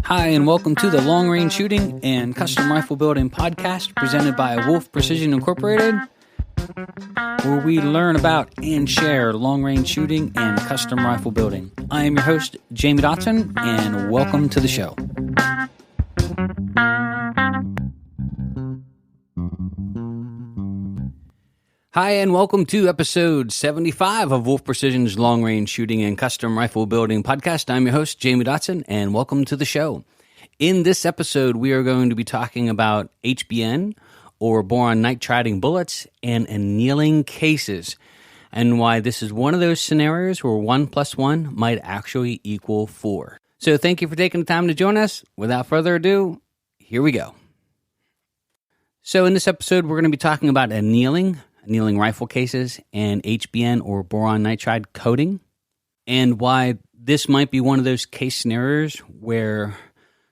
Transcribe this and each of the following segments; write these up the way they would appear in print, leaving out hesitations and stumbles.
Hi, and welcome to the Long Range Shooting and Custom Rifle Building podcast presented by Wolf Precision Incorporated, where we learn about and share long range shooting and custom rifle building. I am your host, Jamie Dotson, and welcome to the show. Hi, and welcome to episode 75 of Wolf Precision's Long Range Shooting and Custom Rifle Building podcast. I'm your host, Jamie Dotson, and welcome to the show. In this episode, we are going to be talking about HBN, or boron nitriding bullets, and annealing cases, and why this is one of those scenarios where 1 + 1 might actually equal 4. So thank you for taking the time to join us. Without further ado, here we go. So in this episode, we're going to be talking about annealing rifle cases, and HBN, or boron nitride coating, and why this might be one of those case scenarios where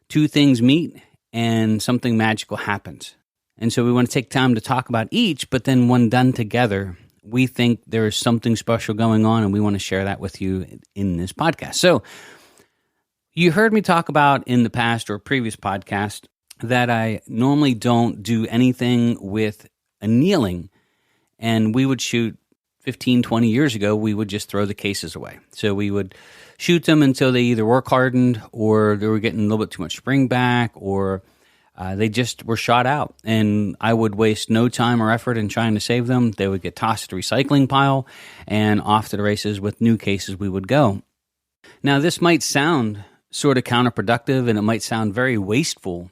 two things meet and something magical happens. And so we want to take time to talk about each, but then when done together, we think there is something special going on, and we want to share that with you in this podcast. So you heard me talk about in the past or previous podcast that I normally don't do anything with annealing. And we would shoot 15, 20 years ago, we would just throw the cases away. So we would shoot them until they either work hardened or they were getting a little bit too much spring back, or they just were shot out. And I would waste no time or effort in trying to save them. They would get tossed to the recycling pile, and off to the races with new cases we would go. Now, this might sound sort of counterproductive, and it might sound very wasteful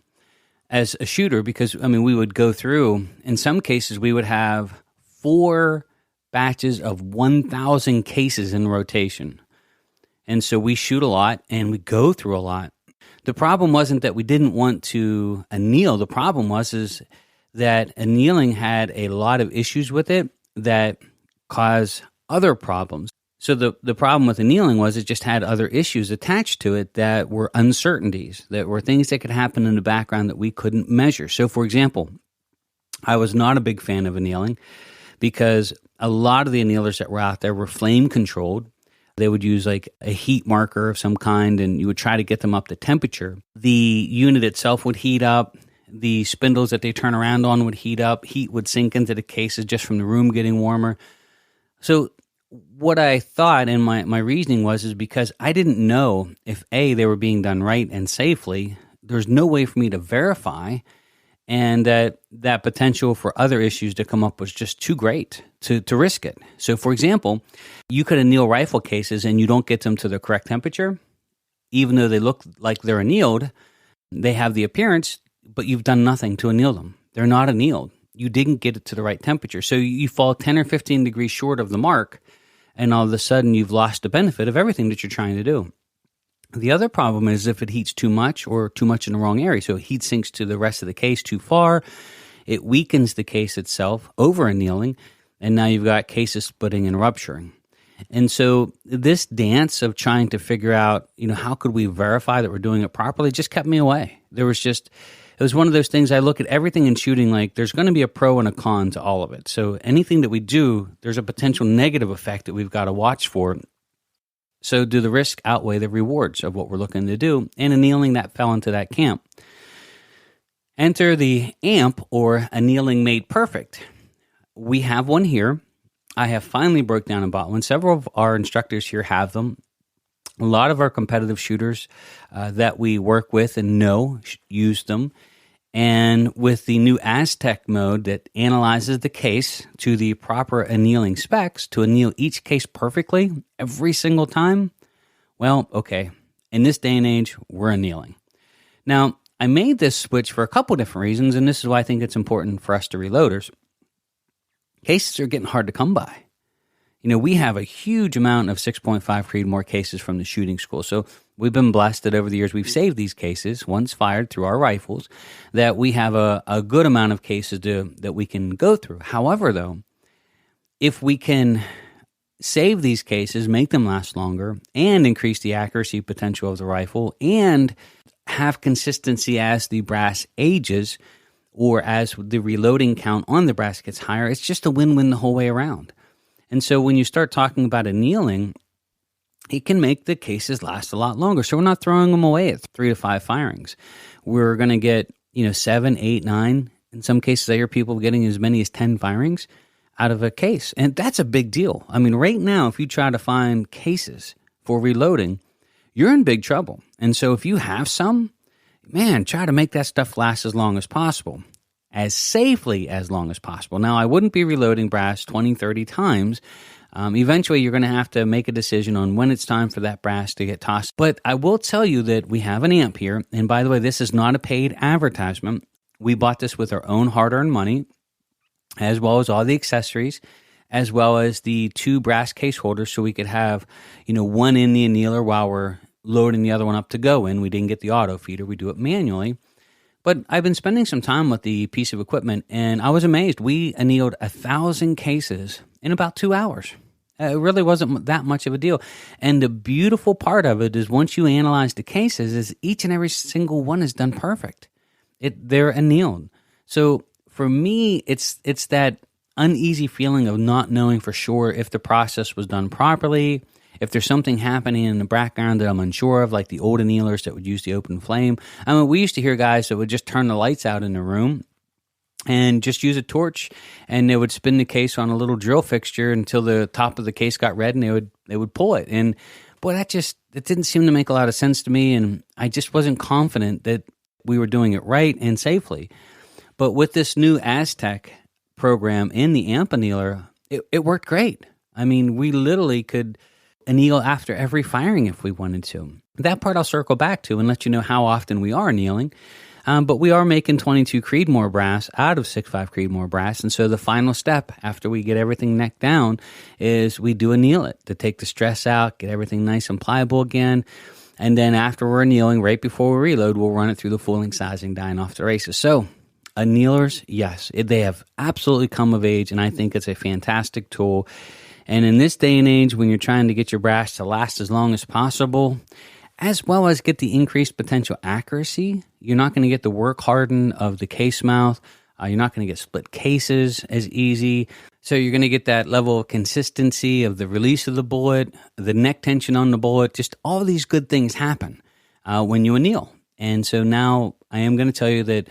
as a shooter, because, we would go through, in some cases, we would have 4 batches of 1,000 cases in rotation. And so we shoot a lot and we go through a lot. The problem wasn't that we didn't want to anneal. The problem was that annealing had a lot of issues with it that caused other problems. So the problem with annealing was it just had other issues attached to it that were uncertainties, that were things that could happen in the background that we couldn't measure. So, for example, I was not a big fan of annealing, because a lot of the annealers that were out there were flame controlled. They would use like a heat marker of some kind, and you would try to get them up to temperature. The unit itself would heat up. The spindles that they turn around on would heat up. Heat would sink into the cases just from the room getting warmer. So what I thought, and my reasoning was because I didn't know if A, they were being done right and safely. There's no way for me to verify, and that potential for other issues to come up was just too great to risk it. So, for example, you could anneal rifle cases and you don't get them to the correct temperature. Even though they look like they're annealed, they have the appearance, but you've done nothing to anneal them. They're not annealed. You didn't get it to the right temperature. So you fall 10 or 15 degrees short of the mark, and all of a sudden you've lost the benefit of everything that you're trying to do. The other problem is if it heats too much or too much in the wrong area. So it heat sinks to the rest of the case too far. It weakens the case itself over annealing, and now you've got cases splitting and rupturing. And so this dance of trying to figure out, how could we verify that we're doing it properly just kept me away. It was one of those things. I look at everything in shooting like there's going to be a pro and a con to all of it. So anything that we do, there's a potential negative effect that we've got to watch for. So do the risk outweigh the rewards of what we're looking to do? And annealing that fell into that camp. Enter the AMP, or annealing made perfect. We have one here. I have finally broke down and bought one. Several of our instructors here have them. A lot of our competitive shooters that we work with and know use them. And with the new Aztec mode that analyzes the case to the proper annealing specs to anneal each case perfectly every single time, well, okay, in this day and age, we're annealing. Now, I made this switch for a couple different reasons, and this is why I think it's important for us to reloaders. Cases are getting hard to come by. We have a huge amount of 6.5 Creedmoor cases from the shooting school. So we've been blessed that over the years we've saved these cases, once fired through our rifles, that we have a good amount of cases that we can go through. However, though, if we can save these cases, make them last longer, and increase the accuracy potential of the rifle, and have consistency as the brass ages, or as the reloading count on the brass gets higher, it's just a win-win the whole way around. And so when you start talking about annealing, it can make the cases last a lot longer. So we're not throwing them away at 3 to 5 firings. We're going to get, 7, 8, 9. In some cases, I hear people getting as many as 10 firings out of a case. And that's a big deal. I mean, right now, if you try to find cases for reloading, you're in big trouble. And so if you have some, man, try to make that stuff last as long as possible, as safely as long as possible. Now, I wouldn't be reloading brass 20, 30 times. Eventually, you're going to have to make a decision on when it's time for that brass to get tossed. But I will tell you that we have an amp here. And by the way, this is not a paid advertisement. We bought this with our own hard-earned money, as well as all the accessories, as well as the 2 brass case holders so we could have, one in the annealer while we're loading the other one up to go in. We didn't get the auto feeder. We do it manually. But I've been spending some time with the piece of equipment, and I was amazed. We annealed 1,000 cases in about 2 hours. It really wasn't that much of a deal. And the beautiful part of it is once you analyze the cases, is each and every single one is done perfect. They're annealed. So for me, it's that uneasy feeling of not knowing for sure if the process was done properly, if there's something happening in the background that I'm unsure of, like the old annealers that would use the open flame. I mean, we used to hear guys that would just turn the lights out in the room and just use a torch, and they would spin the case on a little drill fixture until the top of the case got red, and they would pull it. And boy, it didn't seem to make a lot of sense to me, and I just wasn't confident that we were doing it right and safely. But with this new Aztec program in the amp annealer, it worked great. I mean, we literally could anneal after every firing if we wanted to. That part I'll circle back to and let you know how often we are annealing. But we are making 22 Creedmoor brass out of 6.5 Creedmoor brass. And so the final step after we get everything necked down is we do anneal it to take the stress out, get everything nice and pliable again. And then after we're annealing, right before we reload, we'll run it through the full-length sizing die and off the races. So annealers, yes, they have absolutely come of age, and I think it's a fantastic tool. And in this day and age, when you're trying to get your brass to last as long as possible, as well as get the increased potential accuracy, you're not going to get the work harden of the case mouth. You're not going to get split cases as easy. So you're going to get that level of consistency of the release of the bullet, the neck tension on the bullet. Just all these good things happen when you anneal. And so now I am going to tell you that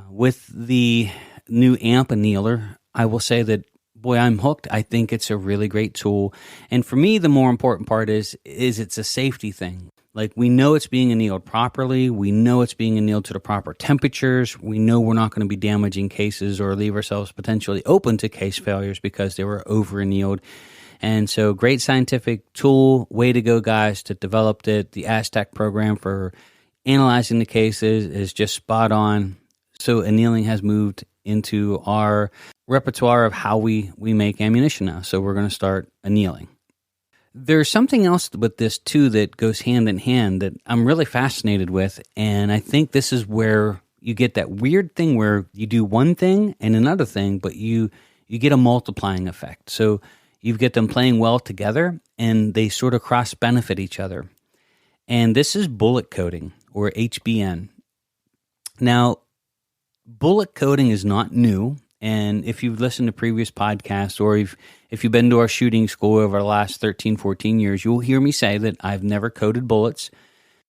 with the new amp annealer, I will say that, boy, I'm hooked. I think it's a really great tool. And for me, the more important part is it's a safety thing. Like, we know it's being annealed properly. We know it's being annealed to the proper temperatures. We know we're not going to be damaging cases or leave ourselves potentially open to case failures because they were over annealed. And so, great scientific tool. Way to go, guys, to develop it. The Aztec program for analyzing the cases is just spot on. So annealing has moved into our repertoire of how we make ammunition now. So we're going to start annealing. There's something else with this, too, that goes hand in hand that I'm really fascinated with. And I think this is where you get that weird thing where you do one thing and another thing, but you get a multiplying effect. So you get them playing well together, and they sort of cross-benefit each other. And this is bullet coating, or HBN. Now, bullet coating is not new. And if you've listened to previous podcasts, or if you've been to our shooting school over the last 13, 14 years, you'll hear me say that I've never coated bullets.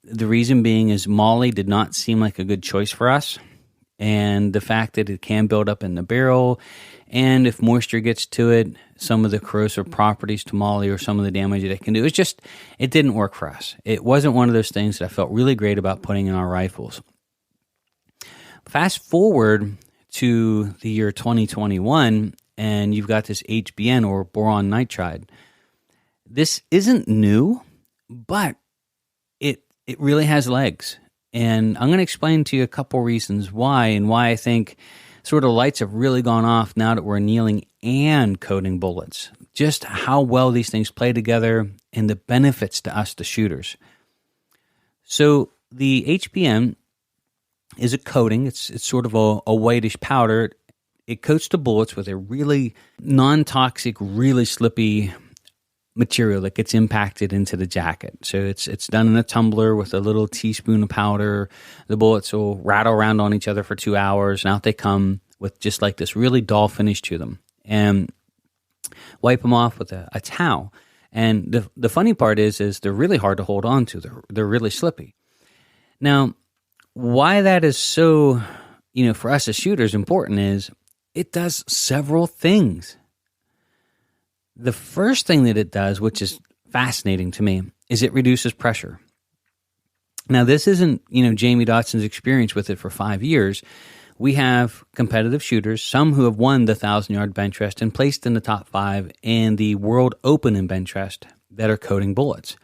The reason being is Molly did not seem like a good choice for us. And the fact that it can build up in the barrel, and if moisture gets to it, some of the corrosive properties to Molly or some of the damage that it can do, it didn't work for us. It wasn't one of those things that I felt really great about putting in our rifles. Fast forward to the year 2021, and you've got this HBN, or boron nitride. This isn't new, but it really has legs. And I'm going to explain to you a couple reasons why, and why I think sort of lights have really gone off now that we're annealing and coating bullets. Just how well these things play together and the benefits to us, the shooters. So the HBN is a coating. It's sort of a whitish powder. It coats the bullets with a really non-toxic, really slippy material that gets impacted into the jacket. So it's done in a tumbler with a little teaspoon of powder. The bullets will rattle around on each other for 2 hours, and out they come with just like this really dull finish to them. And wipe them off with a towel. And the funny part is they're really hard to hold on to. They're really slippy. Now, why that is so, for us as shooters important is it does several things. The first thing that it does, which is fascinating to me, is it reduces pressure. Now, this isn't, Jamie Dotson's experience with it for 5 years. We have competitive shooters, some who have won the 1,000-yard bench rest and placed in the top 5 in the World Open in bench rest that are coating bullets.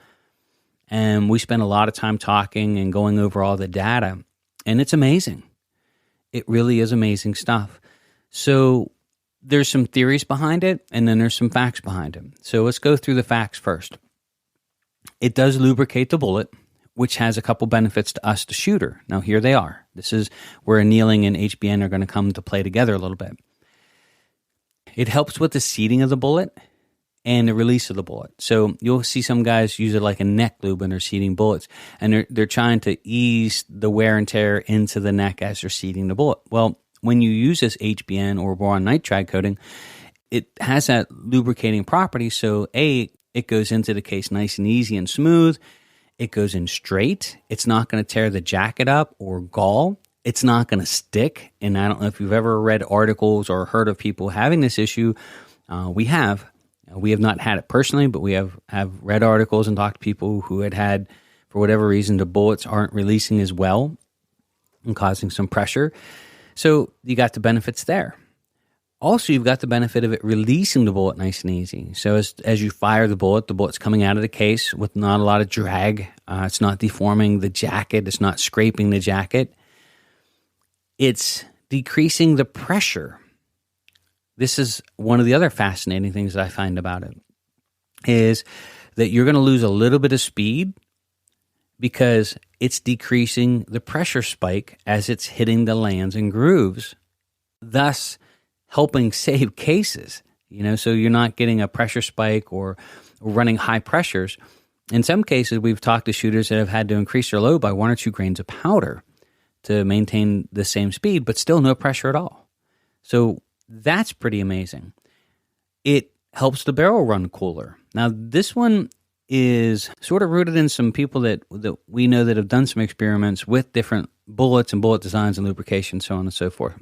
And we spend a lot of time talking and going over all the data, and it's amazing. It really is amazing stuff. So there's some theories behind it, and then there's some facts behind it. So let's go through the facts first. It does lubricate the bullet, which has a couple benefits to us, the shooter. Now, here they are. This is where Annealing and HBN are going to come to play together a little bit. It helps with the seating of the bullet and the release of the bullet. So you'll see some guys use it like a neck lube when they're seating bullets, and they're trying to ease the wear and tear into the neck as they're seating the bullet. Well, when you use this HBN or boron nitride coating, it has that lubricating property. So it goes into the case nice and easy and smooth. It goes in straight. It's not going to tear the jacket up or gall. It's not going to stick. And I don't know if you've ever read articles or heard of people having this issue. We have. We have not had it personally, but we have read articles and talked to people who had, for whatever reason, the bullets aren't releasing as well and causing some pressure. So you got the benefits there. Also, you've got the benefit of it releasing the bullet nice and easy. So as you fire the bullet's coming out of the case with not a lot of drag. It's not deforming the jacket. It's not scraping the jacket. It's decreasing the pressure. This is one of the other fascinating things that I find about it, is that you're going to lose a little bit of speed because it's decreasing the pressure spike as it's hitting the lands and grooves, thus helping save cases, so you're not getting a pressure spike or running high pressures. In some cases, we've talked to shooters that have had to increase their load by 1 or 2 grains of powder to maintain the same speed, but still no pressure at all. So that's pretty amazing. It helps the barrel run cooler. Now, this one is sort of rooted in some people that we know that have done some experiments with different bullets and bullet designs and lubrication, so on and so forth.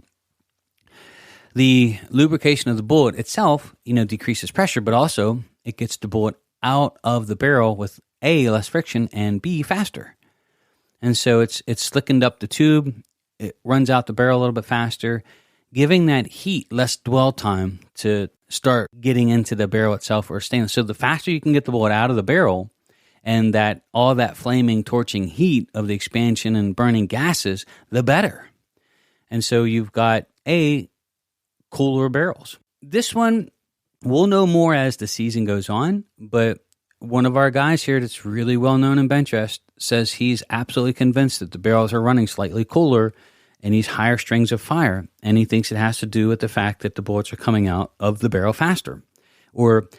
The lubrication of the bullet itself, decreases pressure, but also it gets the bullet out of the barrel with A, less friction, and B, faster. And so it's slickened up the tube. It runs out the barrel a little bit faster, giving that heat less dwell time to start getting into the barrel itself or stainless. So the faster you can get the bullet out of the barrel, and that all that flaming, torching heat of the expansion and burning gases, the better. And so you've got cooler barrels. This one, we'll know more as the season goes on, but one of our guys here that's really well known in bench rest says he's absolutely convinced that the barrels are running slightly cooler and these higher strings of fire, and he thinks it has to do with the fact that the bullets are coming out of the barrel faster, or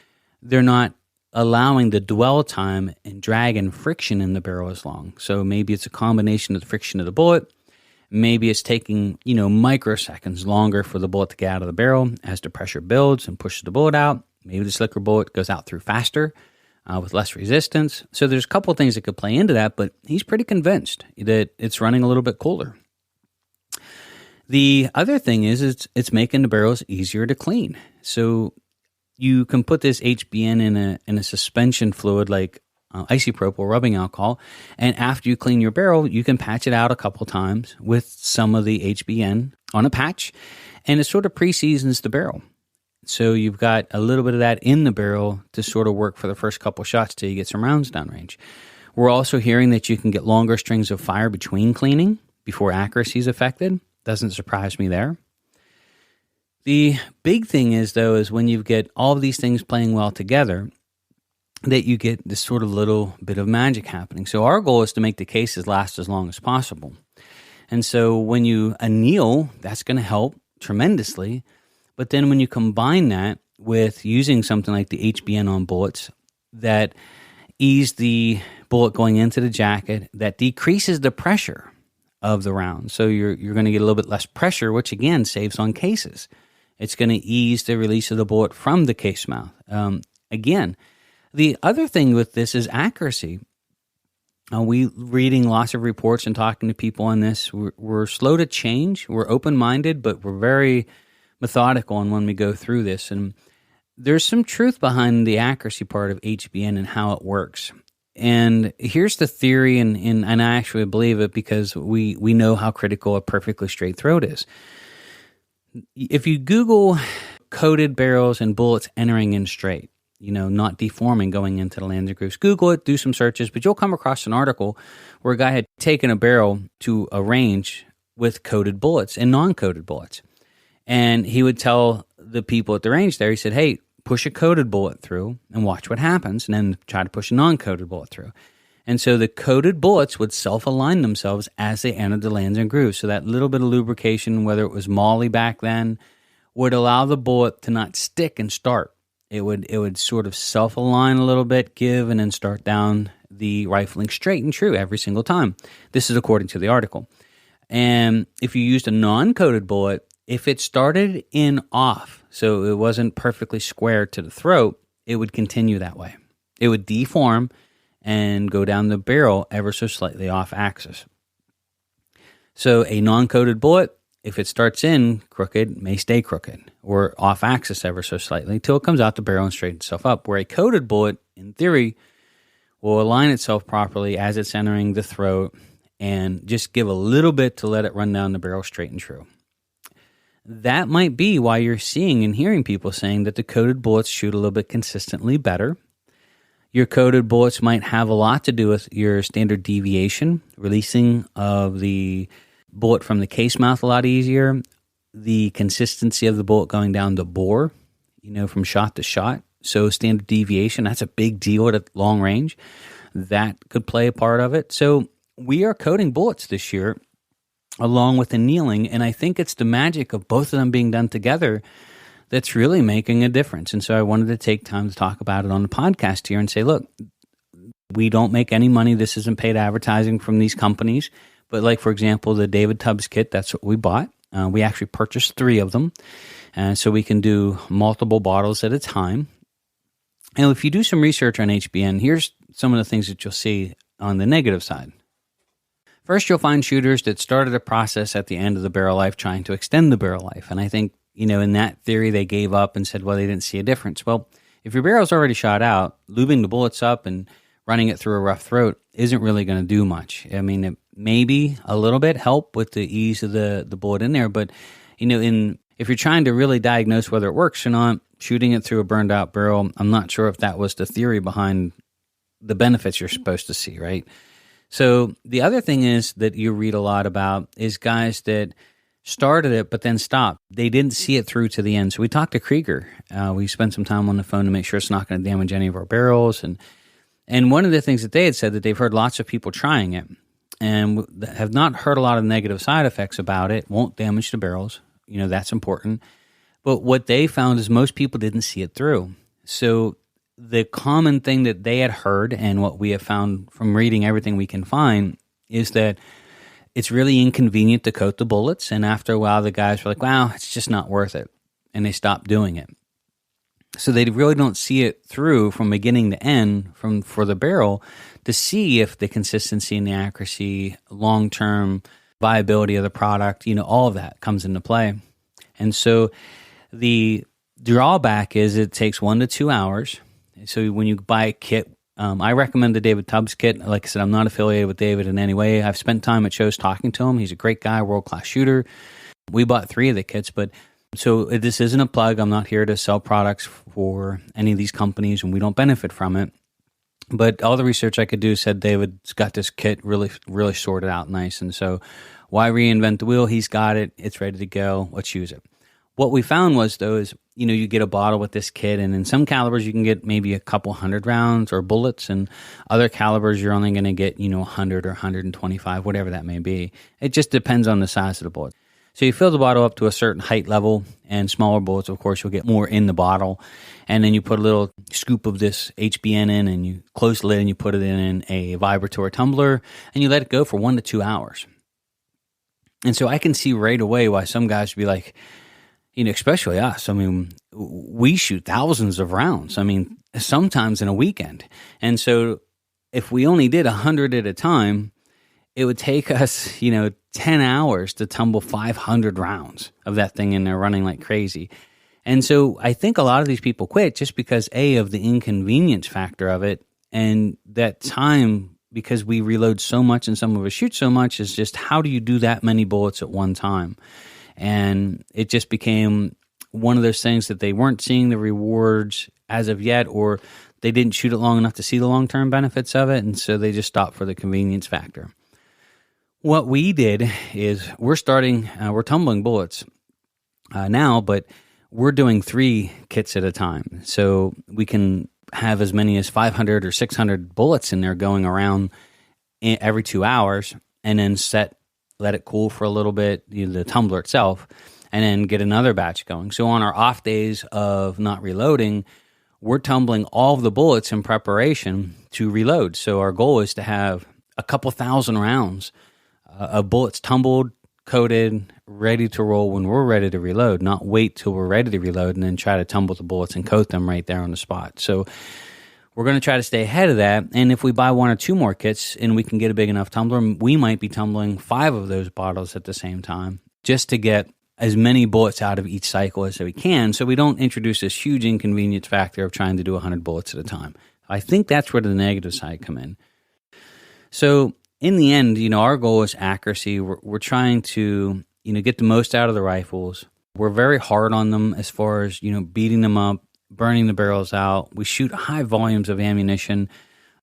they're not allowing the dwell time and drag and friction in the barrel as long. So maybe it's a combination of the friction of the bullet. Maybe it's taking, microseconds longer for the bullet to get out of the barrel as the pressure builds and pushes the bullet out. Maybe the slicker bullet goes out through faster with less resistance. So there's a couple of things that could play into that, but he's pretty convinced that it's running a little bit cooler. The other thing is it's making the barrels easier to clean. So you can put this HBN in a suspension fluid like isopropyl rubbing alcohol, and after you clean your barrel, you can patch it out a couple times with some of the HBN on a patch, and it sort of pre-seasons the barrel. So you've got a little bit of that in the barrel to sort of work for the first couple shots till you get some rounds downrange. We're also hearing that you can get longer strings of fire between cleaning before accuracy is affected. Doesn't surprise me there. The big thing is, though, is when you get all of these things playing well together, that you get this sort of little bit of magic happening. So our goal is to make the cases last as long as possible. And so when you anneal, that's going to help tremendously. But then when you combine that with using something like the HBN on bullets that ease the bullet going into the jacket, that decreases the pressure of the round. So you're going to get a little bit less pressure, which again saves on cases. It's going to ease the release of the bullet from the case mouth. Again, The other thing with this is accuracy. We reading lots of reports and talking to people on this. We're slow to change. We're open-minded, but we're very methodical on when we go through this. And there's some truth behind the accuracy part of HBN and how it works. And here's the theory, and I actually believe it because we know how critical a perfectly straight throat is. If you Google coated barrels and bullets entering in straight, not deforming going into the landing grooves, Google it, do some searches, but you'll come across an article where a guy had taken a barrel to a range with coated bullets and non-coated bullets. And he would tell the people at the range there, he said, hey, push a coated bullet through and watch what happens, and then try to push a non-coated bullet through. And so the coated bullets would self-align themselves as they entered the lands and grooves. So that little bit of lubrication, whether it was moly back then, would allow the bullet to not stick and start. It would sort of self-align a little bit, give, and then start down the rifling straight and true every single time. This is according to the article. And if you used a non-coated bullet, if it started in off, so it wasn't perfectly square to the throat, it would continue that way. It would deform and go down the barrel ever so slightly off axis. So a non-coated bullet, if it starts in crooked, may stay crooked or off axis ever so slightly until it comes out the barrel and straightens itself up. Where a coated bullet, in theory, will align itself properly as it's entering the throat and just give a little bit to let it run down the barrel straight and true. That might be why you're seeing and hearing people saying that the coated bullets shoot a little bit consistently better. Your coated bullets might have a lot to do with your standard deviation, releasing of the bullet from the case mouth a lot easier, the consistency of the bullet going down the bore, from shot to shot. So standard deviation, that's a big deal at long range. That could play a part of it. So we are coating bullets this year along with annealing, and I think it's the magic of both of them being done together that's really making a difference. And so I wanted to take time to talk about it on the podcast here and say, look, we don't make any money. This isn't paid advertising from these companies. But like, for example, the David Tubbs kit, that's what we bought. We actually purchased 3 of them, so we can do multiple bottles at a time. And if you do some research on HBN, here's some of the things that you'll see on the negative side. First, you'll find shooters that started a process at the end of the barrel life trying to extend the barrel life. And I think, in that theory, they gave up and said, well, they didn't see a difference. Well, if your barrel's already shot out, lubing the bullets up and running it through a rough throat isn't really going to do much. I mean, it maybe a little bit help with the ease of the bullet in there, but if you're trying to really diagnose whether it works or not, shooting it through a burned out barrel, I'm not sure if that was the theory behind the benefits you're supposed to see, right? So the other thing is that you read a lot about is guys that started it but then stopped. They didn't see it through to the end. So we talked to Krieger. We spent some time on the phone to make sure it's not going to damage any of our barrels. And one of the things that they had said that they've heard lots of people trying it and have not heard a lot of negative side effects about it. Won't damage the barrels. That's important. But what they found is most people didn't see it through. So the common thing that they had heard and what we have found from reading everything we can find is that it's really inconvenient to coat the bullets. And after a while, the guys were like, wow, it's just not worth it. And they stopped doing it. So they really don't see it through from beginning to end for the barrel to see if the consistency and the accuracy, long-term viability of the product, all of that comes into play. And so the drawback is it takes 1 to 2 hours. So when you buy a kit, I recommend the David Tubbs kit. Like I said, I'm not affiliated with David in any way. I've spent time at shows talking to him. He's a great guy, world-class shooter. We bought 3 of the kits, but so this isn't a plug. I'm not here to sell products for any of these companies, and we don't benefit from it. But all the research I could do said David's got this kit really, really sorted out nice. And so why reinvent the wheel? He's got it. It's ready to go. Let's use it. What we found was, though, is, you get a bottle with this kit, and in some calibers you can get maybe a couple 100 rounds or bullets, and other calibers you're only going to get, 100 or 125, whatever that may be. It just depends on the size of the bullet. So you fill the bottle up to a certain height level, and smaller bullets, of course, you'll get more in the bottle. And then you put a little scoop of this HBN in, and you close the lid, and you put it in a vibrator tumbler, and you let it go for 1 to 2 hours. And so I can see right away why some guys would be like, especially us. I mean, we shoot thousands of rounds. I mean, sometimes in a weekend. And so if we only did 100 at a time, it would take us, 10 hours to tumble 500 rounds of that thing in there running like crazy. And so I think a lot of these people quit just because, A, of the inconvenience factor of it, and that time, because we reload so much and some of us shoot so much, is just how do you do that many bullets at one time? And it just became one of those things that they weren't seeing the rewards as of yet, or they didn't shoot it long enough to see the long-term benefits of it, and so they just stopped for the convenience factor. What we did is we're tumbling bullets now, but we're doing 3 kits at a time. So we can have as many as 500 or 600 bullets in there going around every 2 hours, and then let it cool for a little bit, the tumbler itself, and then get another batch going. So on our off days of not reloading, we're tumbling all of the bullets in preparation to reload. So our goal is to have a couple thousand rounds of bullets tumbled, coated, ready to roll when we're ready to reload, not wait till we're ready to reload and then try to tumble the bullets and coat them right there on the spot. So we're going to try to stay ahead of that. And if we buy 1 or 2 more kits and we can get a big enough tumbler, we might be tumbling 5 of those bottles at the same time just to get as many bullets out of each cycle as we can, so we don't introduce this huge inconvenience factor of trying to do 100 bullets at a time. I think that's where the negative side come in. So in the end, our goal is accuracy. We're trying to, get the most out of the rifles. We're very hard on them as far as, beating them up, burning the barrels out. We shoot high volumes of ammunition,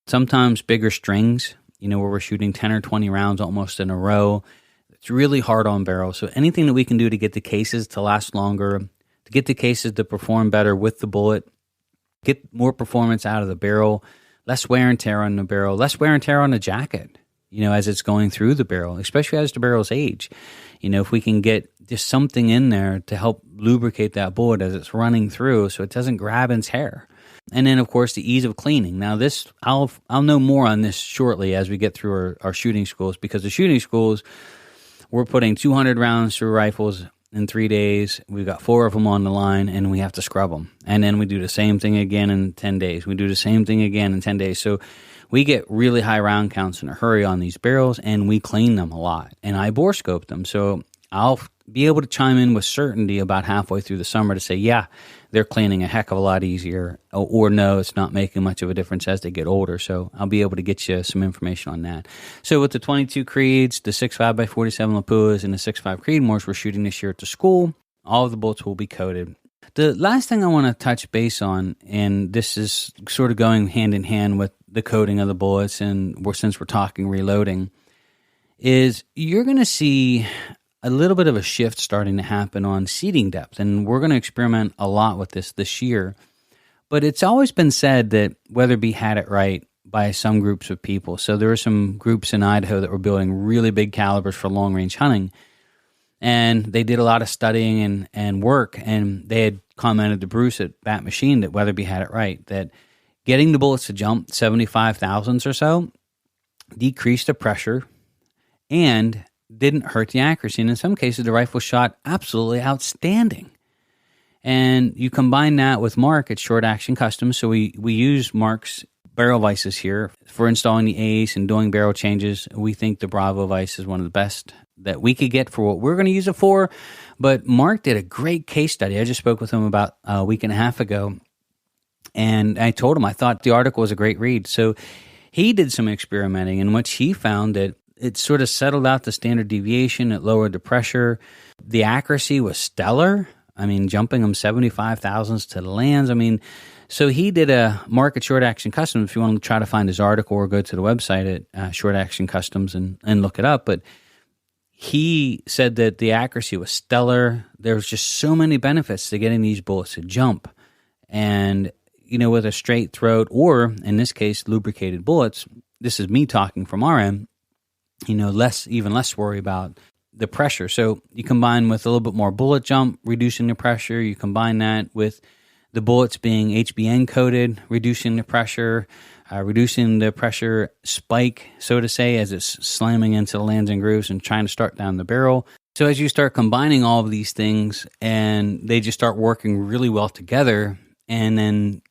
sometimes bigger strings, where we're shooting 10 or 20 rounds almost in a row. It's really hard on barrels. So anything that we can do to get the cases to last longer, to get the cases to perform better with the bullet, get more performance out of the barrel, less wear and tear on the barrel, less wear and tear on the jacket, as it's going through the barrel, especially as the barrels age. If we can get just something in there to help lubricate that bullet as it's running through so it doesn't grab and tear. And then, of course, the ease of cleaning. Now, this I'll know more on this shortly as we get through our shooting schools, because the shooting schools, we're putting 200 rounds through rifles in 3 days. We've got 4 of them on the line, and we have to scrub them. And then we do the same thing again in 10 days. We do the same thing again in 10 days. So we get really high round counts in a hurry on these barrels, and we clean them a lot. And I bore scope them. So I'll be able to chime in with certainty about halfway through the summer to say, yeah, they're cleaning a heck of a lot easier, or no, it's not making much of a difference as they get older. So I'll be able to get you some information on that. So with the 22 Creeds, the 6.5x47 Lapuas, and the 6.5 Creedmoors we're shooting this year at the school, all of the bullets will be coated. The last thing I want to touch base on, and this is sort of going hand in hand with the coating of the bullets, and since we're talking reloading, is you're going to see a little bit of a shift starting to happen on seating depth, and we're going to experiment a lot with this year. But it's always been said that Weatherby had it right by some groups of people. So there were some groups in Idaho that were building really big calibers for long-range hunting, and they did a lot of studying and work, and they had commented to Bruce at Bat Machine that Weatherby had it right, that getting the bullets to jump 75 thousandths or so decreased the pressure and didn't hurt the accuracy. And in some cases, the rifle shot absolutely outstanding. And you combine that with Mark at Short Action Customs. So we use Mark's barrel vices here for installing the ACE and doing barrel changes. We think the Bravo vice is one of the best that we could get for what we're going to use it for. But Mark did a great case study. I just spoke with him about a week and a half ago, and I told him I thought the article was a great read. So he did some experimenting, in which he found that it sort of settled out the standard deviation. It lowered the pressure. The accuracy was stellar. I mean, jumping them 75 thousandths to the lands. I mean, so he did a Mark at Short Action Customs. If you want to try to find his article, or go to the website at Short Action Customs and look it up. But he said that the accuracy was stellar. There was just so many benefits to getting these bullets to jump. And, with a straight throat, or in this case, lubricated bullets, this is me talking from our end, even less worry about the pressure. So you combine with a little bit more bullet jump, reducing the pressure. You combine that with the bullets being HBN coated, reducing the pressure spike, so to say, as it's slamming into the lands and grooves and trying to start down the barrel. So as you start combining all of these things and they just start working really well together and then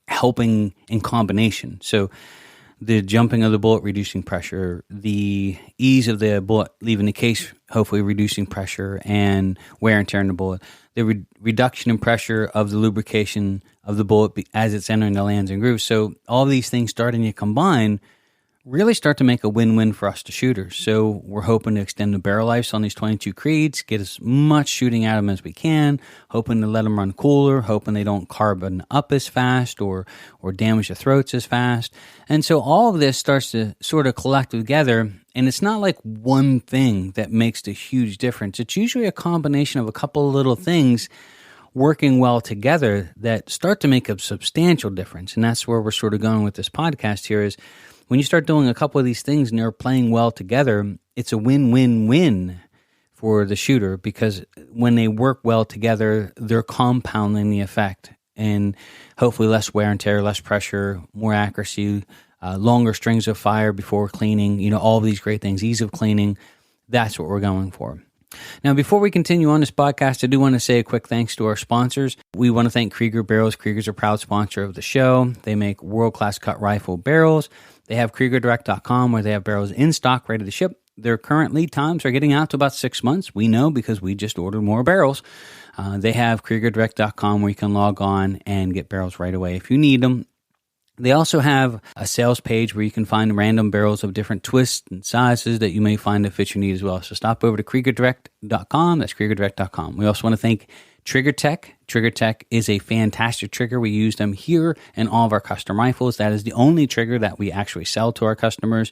helping in combination. So the jumping of the bullet, reducing pressure, the ease of the bullet leaving the case, hopefully reducing pressure and wear and tear in the bullet, the reduction in pressure of the lubrication of the bullet as it's entering the lands and grooves. So all these things starting to combine really start to make a win-win for us, the shooters. So we're hoping to extend the barrel lives on these 22 creeds, get as much shooting out of them as we can, hoping to let them run cooler, hoping they don't carbon up as fast or damage the throats as fast. And so all of this starts to sort of collect together, and it's not like one thing that makes the huge difference. It's usually a combination of a couple of little things working well together that start to make a substantial difference. And that's where we're sort of going with this podcast here is, when you start doing a couple of these things and they're playing well together, it's a win-win-win for the shooter, because when they work well together, they're compounding the effect, and hopefully less wear and tear, less pressure, more accuracy, longer strings of fire before cleaning, all of these great things, ease of cleaning. That's what we're going for. Now, before we continue on this podcast, I do want to say a quick thanks to our sponsors. We want to thank Krieger Barrels. Krieger's a proud sponsor of the show. They make world-class cut rifle barrels. They have KriegerDirect.com, where they have barrels in stock, ready to ship. Their current lead times are getting out to about 6 months. We know because we just ordered more barrels. They have KriegerDirect.com, where you can log on and get barrels right away if you need them. They also have a sales page where you can find random barrels of different twists and sizes that you may find that fit your need as well. So stop over to KriegerDirect.com. That's KriegerDirect.com. We also want to thank TriggerTech. TriggerTech is a fantastic trigger. We use them here in all of our custom rifles. That is the only trigger that we actually sell to our customers.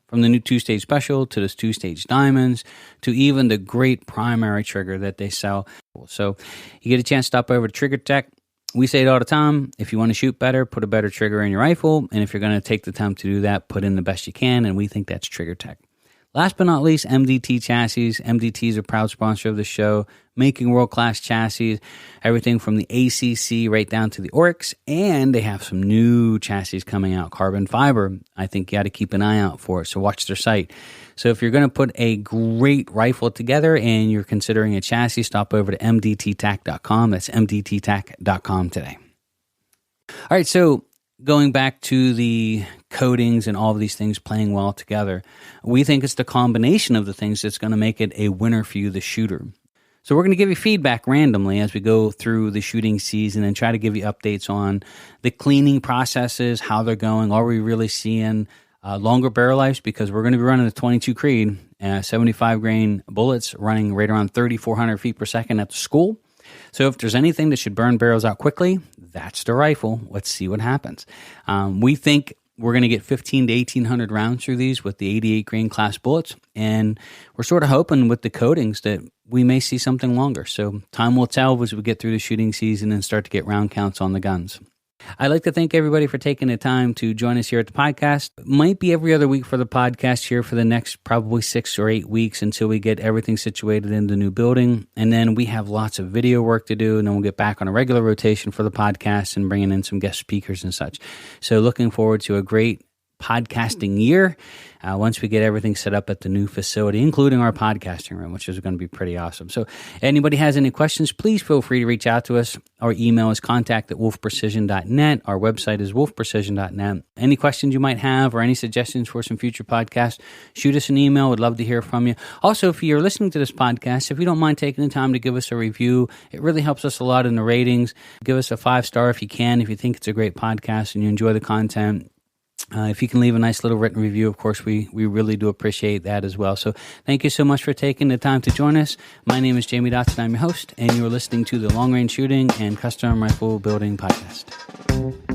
From the new 2-stage special to the 2-stage diamonds to even the great primary trigger that they sell. So you get a chance to stop over to TriggerTech. We say it all the time. If you want to shoot better, put a better trigger in your rifle. And if you're going to take the time to do that, put in the best you can. And we think that's TriggerTech. Last but not least, MDT Chassis. MDT is a proud sponsor of the show, making world-class chassis, everything from the ACC right down to the Oryx. And they have some new chassis coming out, carbon fiber. I think you got to keep an eye out for it, so watch their site. So if you're going to put a great rifle together and you're considering a chassis, stop over to mdttac.com. That's mdttac.com today. All right, so going back to the coatings and all of these things playing well together, we think it's the combination of the things that's going to make it a winner for you, the shooter. So we're going to give you feedback randomly as we go through the shooting season and try to give you updates on the cleaning processes, how they're going. Are we really seeing longer barrel lives? Because we're going to be running a 22 Creed, 75 grain bullets running right around 3,400 feet per second at the school. So if there's anything that should burn barrels out quickly, that's the rifle. Let's see what happens. We think we're going to get 1,500 to 1,800 rounds through these with the 88 grain class bullets. And we're sort of hoping with the coatings that we may see something longer. So time will tell as we get through the shooting season and start to get round counts on the guns. I'd like to thank everybody for taking the time to join us here at the podcast. It might be every other week for the podcast here for the next probably 6 or 8 weeks until we get everything situated in the new building. And then we have lots of video work to do, and then we'll get back on a regular rotation for the podcast and bringing in some guest speakers and such. So looking forward to a great podcasting year once we get everything set up at the new facility, including our podcasting room, which is going to be pretty awesome. So anybody has any questions, please feel free to reach out to us. Our email is contact@wolfprecision.net. Our website is wolfprecision.net. Any questions you might have or any suggestions for some future podcasts, shoot us an email. We'd love to hear from you. Also, if you're listening to this podcast, if you don't mind taking the time to give us a review, it really helps us a lot in the ratings. Give us a 5-star if you can, if you think it's a great podcast and you enjoy the content. If you can leave a nice little written review, of course, we really do appreciate that as well. So thank you so much for taking the time to join us. My name is Jamie Dotson. I'm your host, and you're listening to the Long Range Shooting and Custom Rifle Building Podcast.